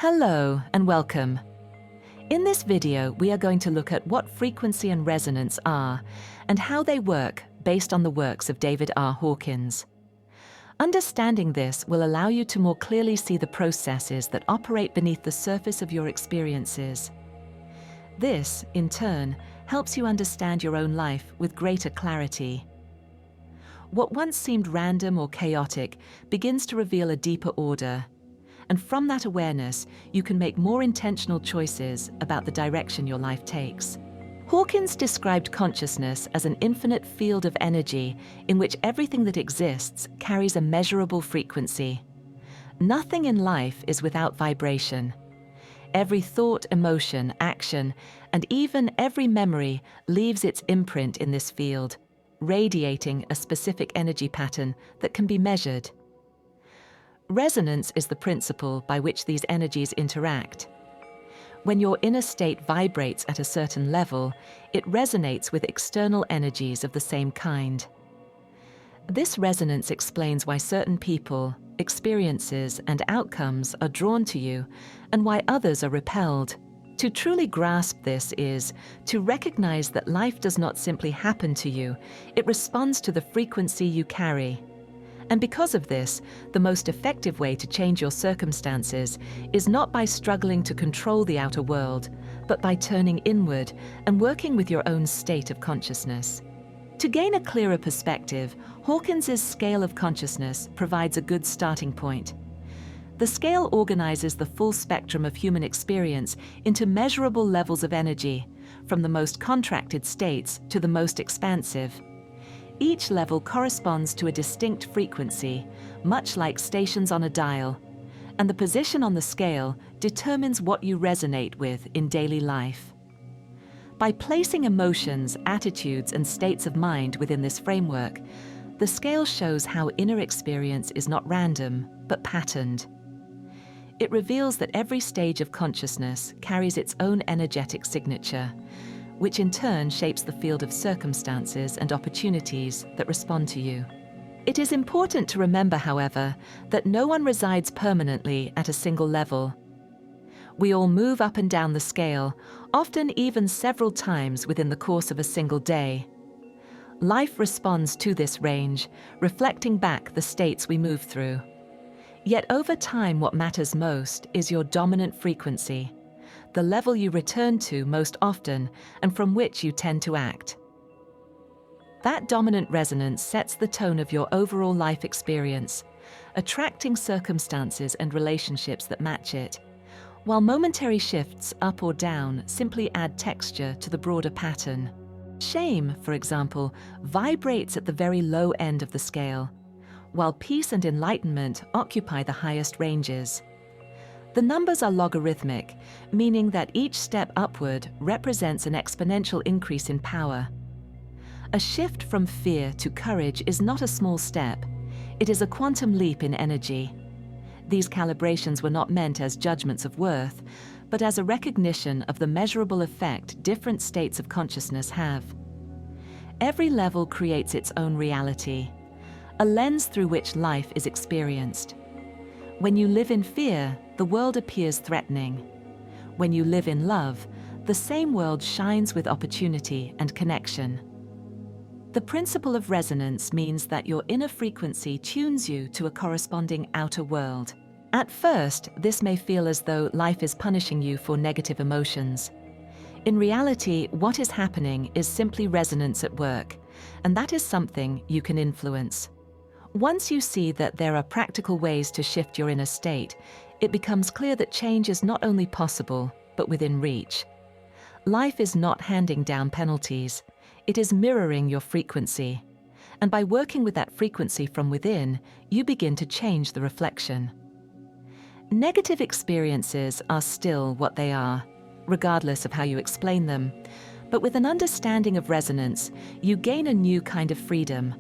Hello and welcome. In this video, we are going to look at what frequency and resonance are and how they work based on the works of David R. Hawkins. Understanding this will allow you to more clearly see the processes that operate beneath the surface of your experiences. This, in turn, helps you understand your own life with greater clarity. What once seemed random or chaotic begins to reveal a deeper order. And from that awareness, you can make more intentional choices about the direction your life takes. Hawkins described consciousness as an infinite field of energy in which everything that exists carries a measurable frequency. Nothing in life is without vibration. Every thought, emotion, action, and even every memory leaves its imprint in this field, radiating a specific energy pattern that can be measured. Resonance is the principle by which these energies interact. When your inner state vibrates at a certain level, it resonates with external energies of the same kind. This resonance explains why certain people, experiences, and outcomes are drawn to you and why others are repelled. To truly grasp this is to recognize that life does not simply happen to you, it responds to the frequency you carry. And because of this, the most effective way to change your circumstances is not by struggling to control the outer world, but by turning inward and working with your own state of consciousness. To gain a clearer perspective, Hawkins's scale of consciousness provides a good starting point. The scale organizes the full spectrum of human experience into measurable levels of energy, from the most contracted states to the most expansive. Each level corresponds to a distinct frequency, much like stations on a dial, and the position on the scale determines what you resonate with in daily life. By placing emotions, attitudes, and states of mind within this framework, the scale shows how inner experience is not random, but patterned. It reveals that every stage of consciousness carries its own energetic signature, which in turn shapes the field of circumstances and opportunities that respond to you. It is important to remember, however, that no one resides permanently at a single level. We all move up and down the scale, often even several times within the course of a single day. Life responds to this range, reflecting back the states we move through. Yet over time, what matters most is your dominant frequency, the level you return to most often and from which you tend to act. That dominant resonance sets the tone of your overall life experience, attracting circumstances and relationships that match it, while momentary shifts up or down simply add texture to the broader pattern. Shame, for example, vibrates at the very low end of the scale, while peace and enlightenment occupy the highest ranges. The numbers are logarithmic, meaning that each step upward represents an exponential increase in power. A shift from fear to courage is not a small step. It is a quantum leap in energy. These calibrations were not meant as judgments of worth, but as a recognition of the measurable effect different states of consciousness have. Every level creates its own reality, a lens through which life is experienced. When you live in fear, the world appears threatening. When you live in love, the same world shines with opportunity and connection. The principle of resonance means that your inner frequency tunes you to a corresponding outer world. At first, this may feel as though life is punishing you for negative emotions. In reality, what is happening is simply resonance at work, and that is something you can influence. Once you see that there are practical ways to shift your inner state, it becomes clear that change is not only possible, but within reach. Life is not handing down penalties, it is mirroring your frequency. And by working with that frequency from within, you begin to change the reflection. Negative experiences are still what they are, regardless of how you explain them. But with an understanding of resonance, you gain a new kind of freedom.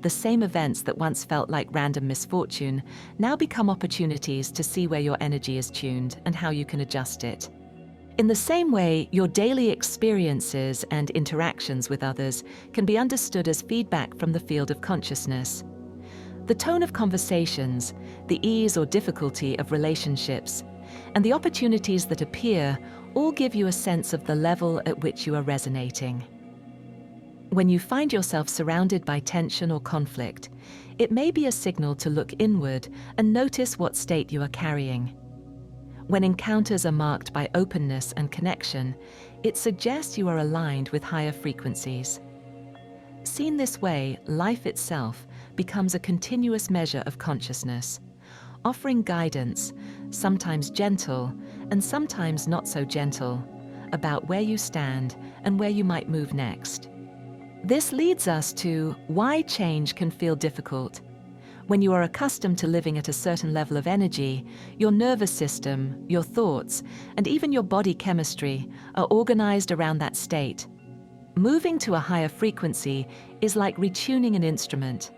The same events that once felt like random misfortune now become opportunities to see where your energy is tuned and how you can adjust it. In the same way, your daily experiences and interactions with others can be understood as feedback from the field of consciousness. The tone of conversations, the ease or difficulty of relationships, and the opportunities that appear all give you a sense of the level at which you are resonating. When you find yourself surrounded by tension or conflict, it may be a signal to look inward and notice what state you are carrying. When encounters are marked by openness and connection, it suggests you are aligned with higher frequencies. Seen this way, life itself becomes a continuous measure of consciousness, offering guidance, sometimes gentle and sometimes not so gentle, about where you stand and where you might move next. This leads us to why change can feel difficult. When you are accustomed to living at a certain level of energy, your nervous system, your thoughts, and even your body chemistry are organized around that state. Moving to a higher frequency is like retuning an instrument.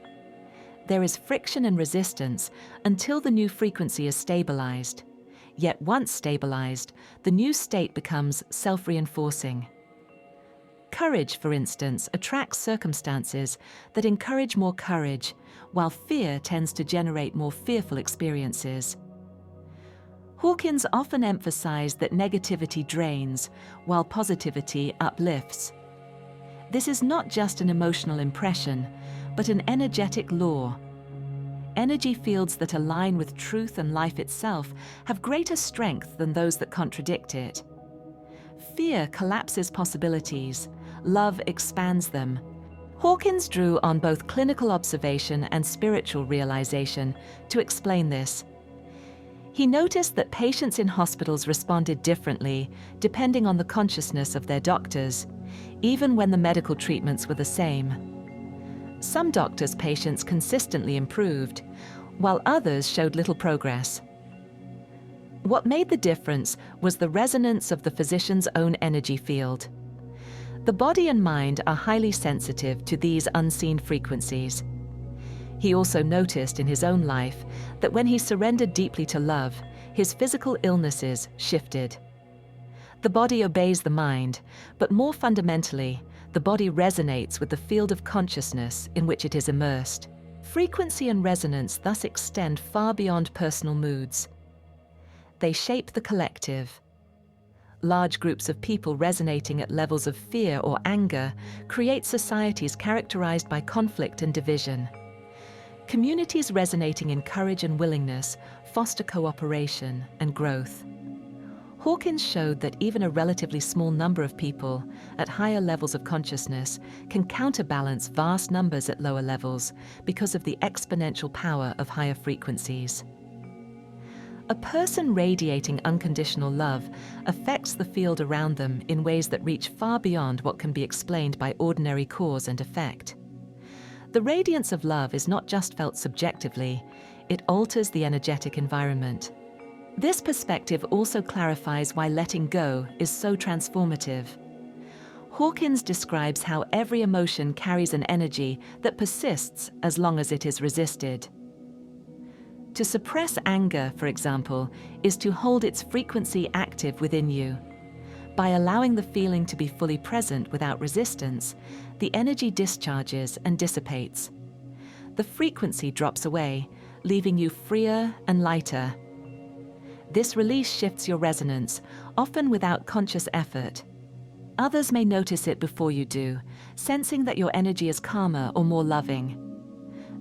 There is friction and resistance until the new frequency is stabilized. Yet once stabilized, the new state becomes self-reinforcing. Courage, for instance, attracts circumstances that encourage more courage, while fear tends to generate more fearful experiences. Hawkins often emphasized that negativity drains, while positivity uplifts. This is not just an emotional impression, but an energetic law. Energy fields that align with truth and life itself have greater strength than those that contradict it. Fear collapses possibilities. Love expands them. Hawkins drew on both clinical observation and spiritual realization to explain this. He noticed that patients in hospitals responded differently depending on the consciousness of their doctors, even when the medical treatments were the same. Some doctors' patients consistently improved, while others showed little progress. What made the difference was the resonance of the physician's own energy field. The body and mind are highly sensitive to these unseen frequencies. He also noticed in his own life that when he surrendered deeply to love, his physical illnesses shifted. The body obeys the mind, but more fundamentally, the body resonates with the field of consciousness in which it is immersed. Frequency and resonance thus extend far beyond personal moods. They shape the collective. Large groups of people resonating at levels of fear or anger create societies characterized by conflict and division. Communities resonating in courage and willingness foster cooperation and growth. Hawkins showed that even a relatively small number of people at higher levels of consciousness can counterbalance vast numbers at lower levels because of the exponential power of higher frequencies. A person radiating unconditional love affects the field around them in ways that reach far beyond what can be explained by ordinary cause and effect. The radiance of love is not just felt subjectively, it alters the energetic environment. This perspective also clarifies why letting go is so transformative. Hawkins describes how every emotion carries an energy that persists as long as it is resisted. To suppress anger, for example, is to hold its frequency active within you. By allowing the feeling to be fully present without resistance, the energy discharges and dissipates. The frequency drops away, leaving you freer and lighter. This release shifts your resonance, often without conscious effort. Others may notice it before you do, sensing that your energy is calmer or more loving.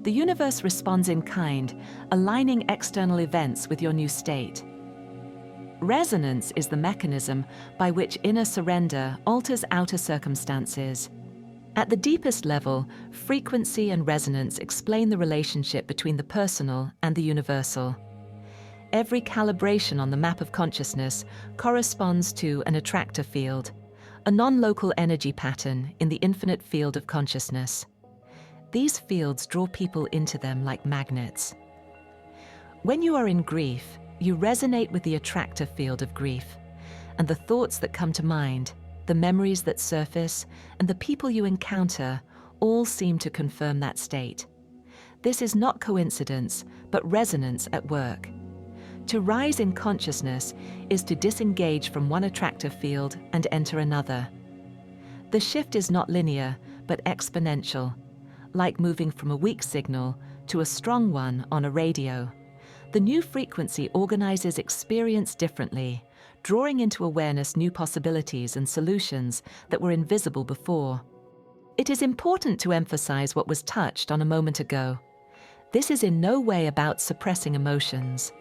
The universe responds in kind, aligning external events with your new state. Resonance is the mechanism by which inner surrender alters outer circumstances. At the deepest level, frequency and resonance explain the relationship between the personal and the universal. Every calibration on the map of consciousness corresponds to an attractor field, a non-local energy pattern in the infinite field of consciousness. These fields draw people into them like magnets. When you are in grief, you resonate with the attractor field of grief, and the thoughts that come to mind, the memories that surface, and the people you encounter all seem to confirm that state. This is not coincidence, but resonance at work. To rise in consciousness is to disengage from one attractor field and enter another. The shift is not linear, but exponential, like moving from a weak signal to a strong one on a radio. The new frequency organizes experience differently, drawing into awareness new possibilities and solutions that were invisible before. It is important to emphasize what was touched on a moment ago. This is in no way about suppressing emotions.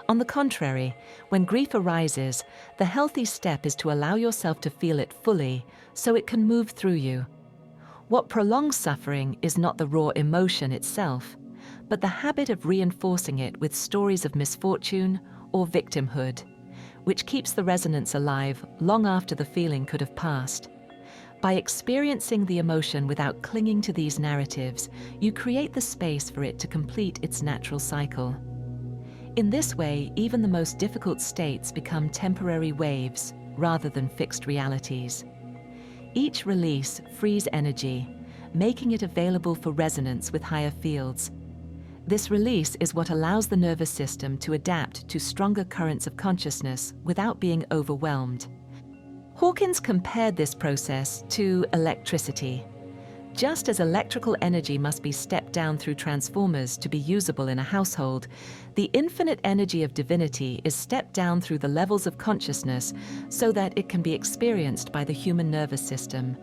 On the contrary, when grief arises, the healthy step is to allow yourself to feel it fully so it can move through you. What prolongs suffering is not the raw emotion itself, but the habit of reinforcing it with stories of misfortune or victimhood, which keeps the resonance alive long after the feeling could have passed. By experiencing the emotion without clinging to these narratives, you create the space for it to complete its natural cycle. In this way, even the most difficult states become temporary waves rather than fixed realities. Each release frees energy, making it available for resonance with higher fields. This release is what allows the nervous system to adapt to stronger currents of consciousness without being overwhelmed. Hawkins compared this process to electricity. Just as electrical energy must be stepped down through transformers to be usable in a household, the infinite energy of divinity is stepped down through the levels of consciousness so that it can be experienced by the human nervous system.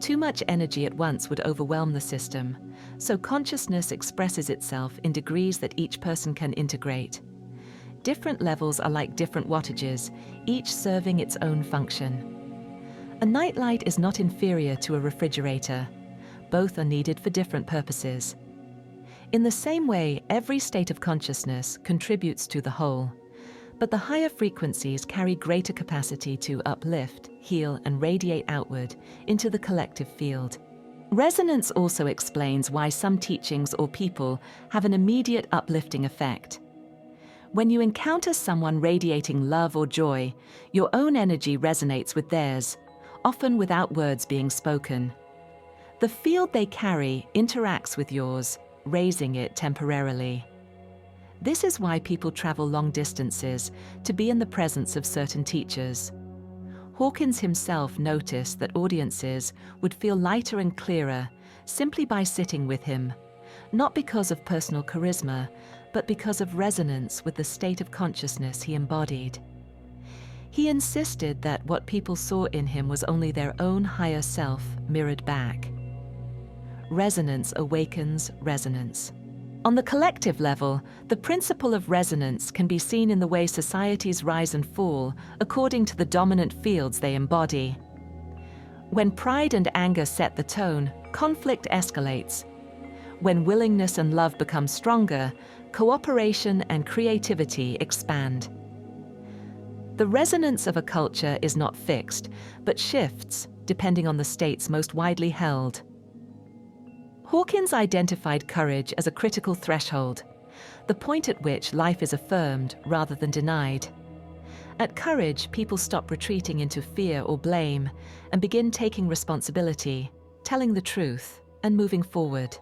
Too much energy at once would overwhelm the system, so consciousness expresses itself in degrees that each person can integrate. Different levels are like different wattages, each serving its own function. A nightlight is not inferior to a refrigerator. Both are needed for different purposes. In the same way, every state of consciousness contributes to the whole, but the higher frequencies carry greater capacity to uplift, heal, and radiate outward into the collective field. Resonance also explains why some teachings or people have an immediate uplifting effect. When you encounter someone radiating love or joy, your own energy resonates with theirs, often without words being spoken. The field they carry interacts with yours, raising it temporarily. This is why people travel long distances to be in the presence of certain teachers. Hawkins himself noticed that audiences would feel lighter and clearer simply by sitting with him, not because of personal charisma, but because of resonance with the state of consciousness he embodied. He insisted that what people saw in him was only their own higher self mirrored back. Resonance awakens resonance. On the collective level, the principle of resonance can be seen in the way societies rise and fall according to the dominant fields they embody. When pride and anger set the tone, conflict escalates. When willingness and love become stronger, cooperation and creativity expand. The resonance of a culture is not fixed, but shifts depending on the states most widely held. Hawkins identified courage as a critical threshold, the point at which life is affirmed rather than denied. At courage, people stop retreating into fear or blame and begin taking responsibility, telling the truth, and moving forward.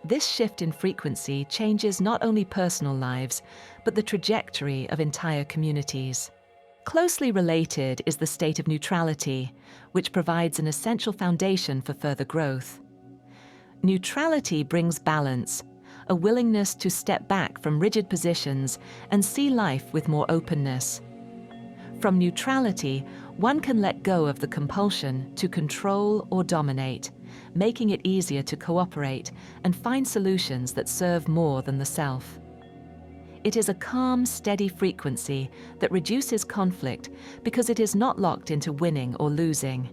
This shift in frequency changes not only personal lives, but the trajectory of entire communities. Closely related is the state of neutrality, which provides an essential foundation for further growth. Neutrality brings balance, a willingness to step back from rigid positions and see life with more openness. From neutrality, one can let go of the compulsion to control or dominate, making it easier to cooperate and find solutions that serve more than the self. It is a calm, steady frequency that reduces conflict because it is not locked into winning or losing.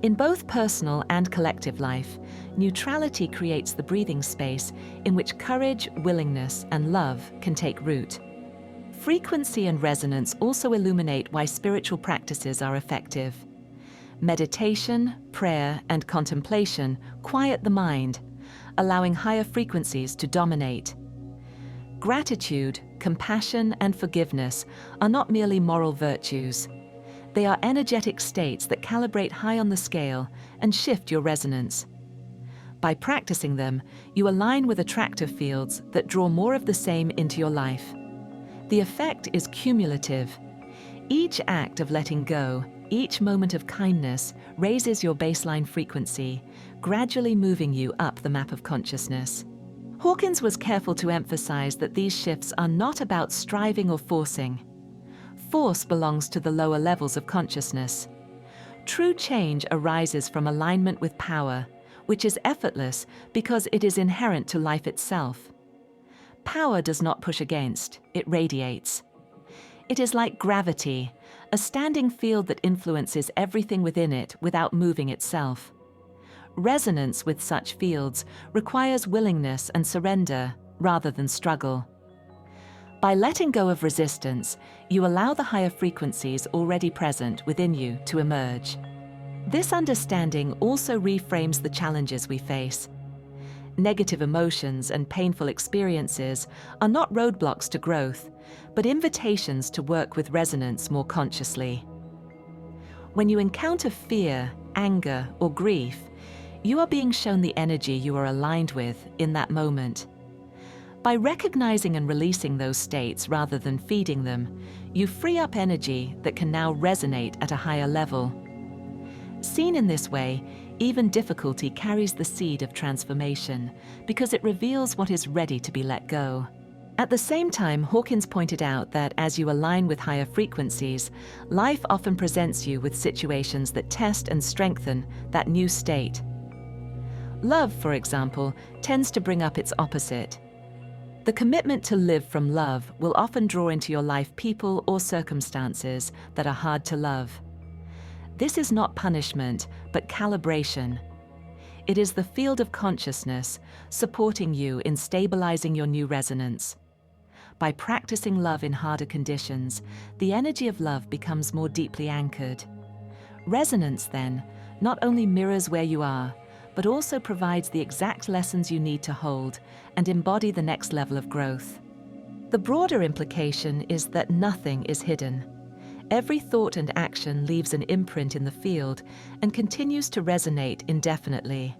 In both personal and collective life, neutrality creates the breathing space in which courage, willingness, and love can take root. Frequency and resonance also illuminate why spiritual practices are effective. Meditation, prayer, and contemplation quiet the mind, allowing higher frequencies to dominate. Gratitude, compassion, and forgiveness are not merely moral virtues. They are energetic states that calibrate high on the scale and shift your resonance. By practicing them, you align with attractive fields that draw more of the same into your life. The effect is cumulative. Each act of letting go, each moment of kindness raises your baseline frequency, gradually moving you up the map of consciousness. Hawkins was careful to emphasize that these shifts are not about striving or forcing. Force belongs to the lower levels of consciousness. True change arises from alignment with power, which is effortless because it is inherent to life itself. Power does not push against, it radiates. It is like gravity, a standing field that influences everything within it without moving itself. Resonance with such fields requires willingness and surrender rather than struggle. By letting go of resistance, you allow the higher frequencies already present within you to emerge. This understanding also reframes the challenges we face. Negative emotions and painful experiences are not roadblocks to growth, but invitations to work with resonance more consciously. When you encounter fear, anger, or grief, you are being shown the energy you are aligned with in that moment. By recognizing and releasing those states rather than feeding them, you free up energy that can now resonate at a higher level. Seen in this way, even difficulty carries the seed of transformation because it reveals what is ready to be let go. At the same time, Hawkins pointed out that as you align with higher frequencies, life often presents you with situations that test and strengthen that new state. Love, for example, tends to bring up its opposite. The commitment to live from love will often draw into your life people or circumstances that are hard to love. This is not punishment, but calibration. It is the field of consciousness supporting you in stabilizing your new resonance. By practicing love in harder conditions, the energy of love becomes more deeply anchored. Resonance, then, not only mirrors where you are, but also provides the exact lessons you need to hold and embody the next level of growth. The broader implication is that nothing is hidden. Every thought and action leaves an imprint in the field and continues to resonate indefinitely.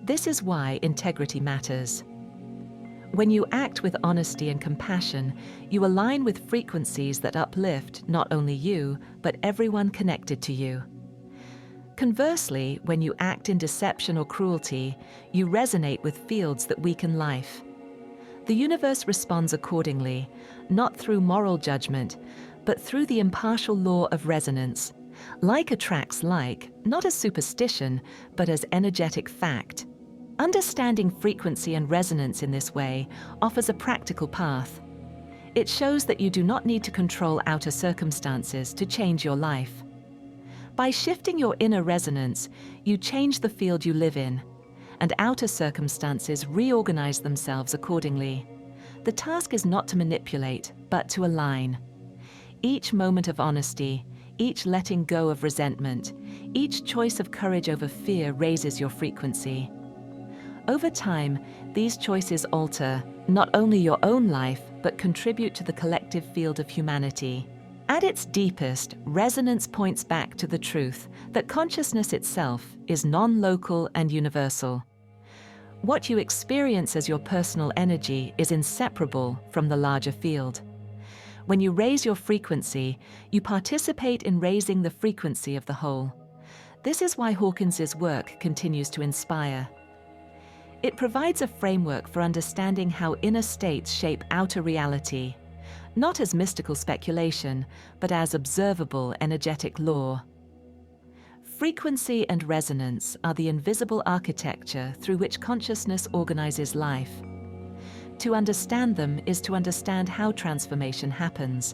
This is why integrity matters. When you act with honesty and compassion, you align with frequencies that uplift not only you, but everyone connected to you. Conversely, when you act in deception or cruelty, you resonate with fields that weaken life. The universe responds accordingly, not through moral judgment, but through the impartial law of resonance. Like attracts like, not as superstition, but as energetic fact. Understanding frequency and resonance in this way offers a practical path. It shows that you do not need to control outer circumstances to change your life. By shifting your inner resonance, you change the field you live in, and outer circumstances reorganize themselves accordingly. The task is not to manipulate, but to align. Each moment of honesty, each letting go of resentment, each choice of courage over fear raises your frequency. Over time, these choices alter not only your own life, but contribute to the collective field of humanity. At its deepest, resonance points back to the truth that consciousness itself is non-local and universal. What you experience as your personal energy is inseparable from the larger field. When you raise your frequency, you participate in raising the frequency of the whole. This is why Hawkins's work continues to inspire. It provides a framework for understanding how inner states shape outer reality, not as mystical speculation, but as observable energetic law. Frequency and resonance are the invisible architecture through which consciousness organizes life. To understand them is to understand how transformation happens.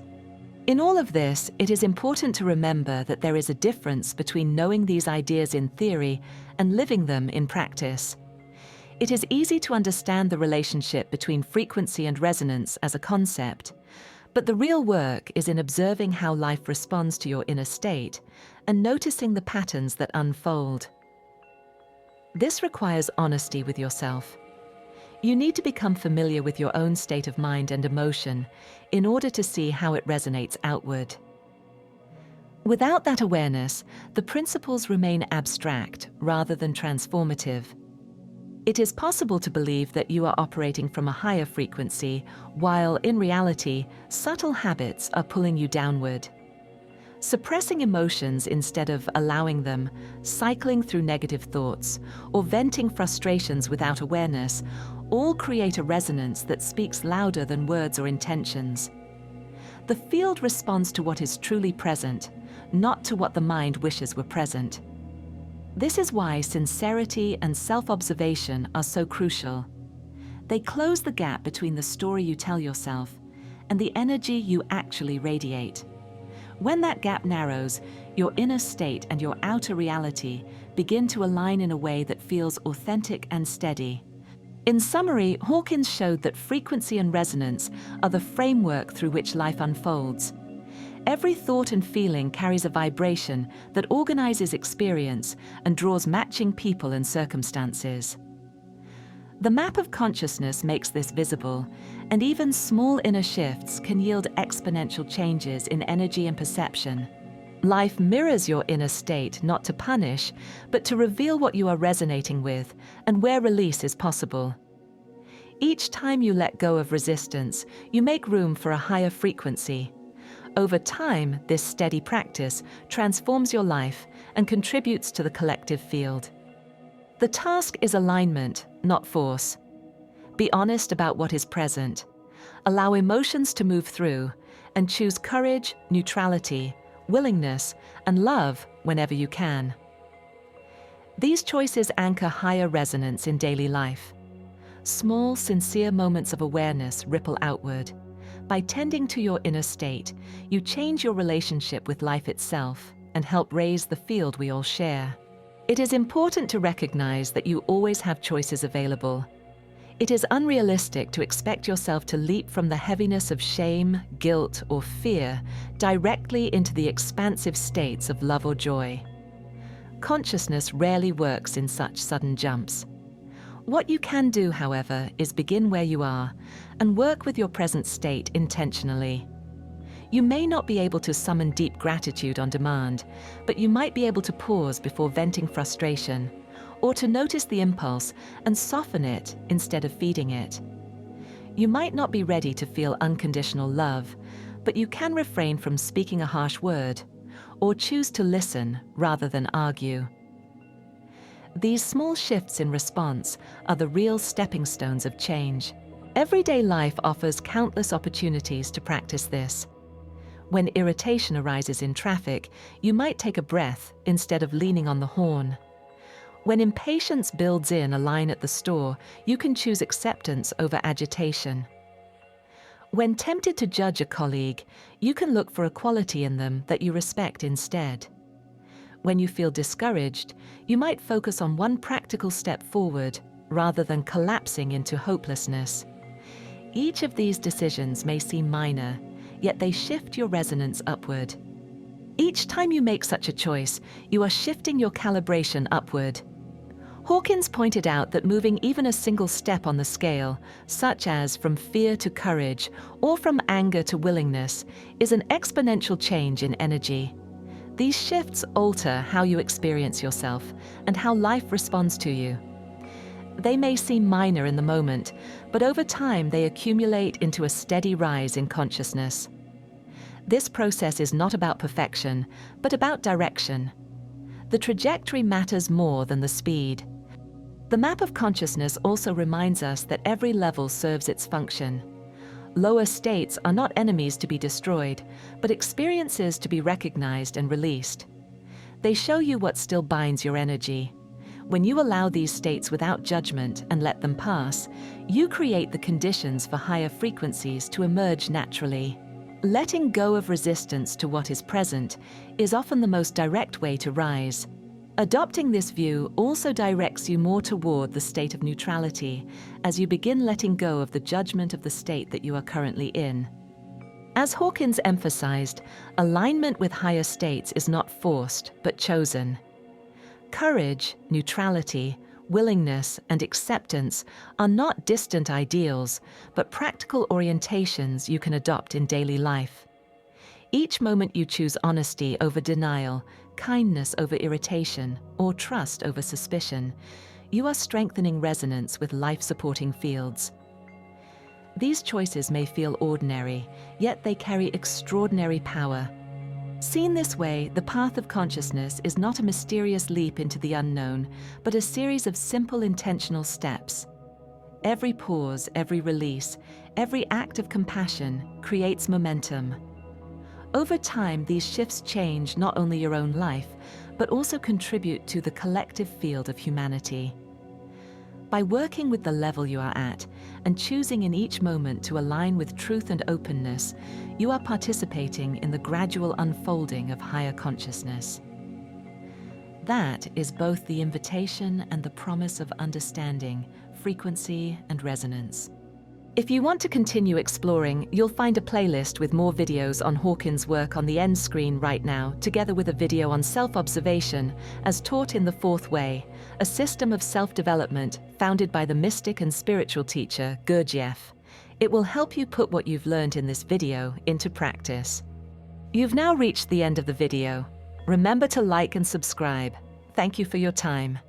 In all of this, it is important to remember that there is a difference between knowing these ideas in theory and living them in practice. It is easy to understand the relationship between frequency and resonance as a concept, but the real work is in observing how life responds to your inner state and noticing the patterns that unfold. This requires honesty with yourself. You need to become familiar with your own state of mind and emotion in order to see how it resonates outward. Without that awareness, the principles remain abstract rather than transformative. It is possible to believe that you are operating from a higher frequency, while in reality, subtle habits are pulling you downward. Suppressing emotions instead of allowing them, cycling through negative thoughts, or venting frustrations without awareness all create a resonance that speaks louder than words or intentions. The field responds to what is truly present, not to what the mind wishes were present. This is why sincerity and self-observation are so crucial. They close the gap between the story you tell yourself and the energy you actually radiate. When that gap narrows, your inner state and your outer reality begin to align in a way that feels authentic and steady. In summary, Hawkins showed that frequency and resonance are the framework through which life unfolds. Every thought and feeling carries a vibration that organizes experience and draws matching people and circumstances. The map of consciousness makes this visible, and even small inner shifts can yield exponential changes in energy and perception. Life mirrors your inner state not to punish, but to reveal what you are resonating with and where release is possible. Each time you let go of resistance, you make room for a higher frequency. Over time, this steady practice transforms your life and contributes to the collective field. The task is alignment, not force. Be honest about what is present. Allow emotions to move through, and choose courage, neutrality, willingness, and love whenever you can. These choices anchor higher resonance in daily life. Small, sincere moments of awareness ripple outward. By tending to your inner state, you change your relationship with life itself and help raise the field we all share. It is important to recognize that you always have choices available. It is unrealistic to expect yourself to leap from the heaviness of shame, guilt, or fear directly into the expansive states of love or joy. Consciousness rarely works in such sudden jumps. What you can do, however, is begin where you are and work with your present state intentionally. You may not be able to summon deep gratitude on demand, but you might be able to pause before venting frustration, or to notice the impulse and soften it instead of feeding it. You might not be ready to feel unconditional love, but you can refrain from speaking a harsh word, or choose to listen rather than argue. These small shifts in response are the real stepping stones of change. Everyday life offers countless opportunities to practice this. When irritation arises in traffic, you might take a breath instead of leaning on the horn. When impatience builds in a line at the store, you can choose acceptance over agitation. When tempted to judge a colleague, you can look for a quality in them that you respect instead. When you feel discouraged, you might focus on one practical step forward rather than collapsing into hopelessness. Each of these decisions may seem minor, yet they shift your resonance upward. Each time you make such a choice, you are shifting your calibration upward. Hawkins pointed out that moving even a single step on the scale, such as from fear to courage or from anger to willingness, is an exponential change in energy. These shifts alter how you experience yourself and how life responds to you. They may seem minor in the moment, but over time they accumulate into a steady rise in consciousness. This process is not about perfection, but about direction. The trajectory matters more than the speed. The map of consciousness also reminds us that every level serves its function. Lower states are not enemies to be destroyed, but experiences to be recognized and released. They show you what still binds your energy. When you allow these states without judgment and let them pass, you create the conditions for higher frequencies to emerge naturally. Letting go of resistance to what is present is often the most direct way to rise. Adopting this view also directs you more toward the state of neutrality as you begin letting go of the judgment of the state that you are currently in. As Hawkins emphasized, alignment with higher states is not forced, but chosen. Courage, neutrality, willingness, and acceptance are not distant ideals, but practical orientations you can adopt in daily life. Each moment you choose honesty over denial, kindness over irritation, or trust over suspicion, you are strengthening resonance with life-supporting fields. These choices may feel ordinary, yet they carry extraordinary power. Seen this way, the path of consciousness is not a mysterious leap into the unknown, but a series of simple intentional steps. Every pause, every release, every act of compassion creates momentum. Over time, these shifts change not only your own life, but also contribute to the collective field of humanity. By working with the level you are at and choosing in each moment to align with truth and openness, you are participating in the gradual unfolding of higher consciousness. That is both the invitation and the promise of understanding, frequency, and resonance. If you want to continue exploring, you'll find a playlist with more videos on Hawkins' work on the end screen right now, together with a video on self-observation, as taught in the Fourth Way, a system of self-development founded by the mystic and spiritual teacher Gurdjieff. It will help you put what you've learned in this video into practice. You've now reached the end of the video. Remember to like and subscribe. Thank you for your time.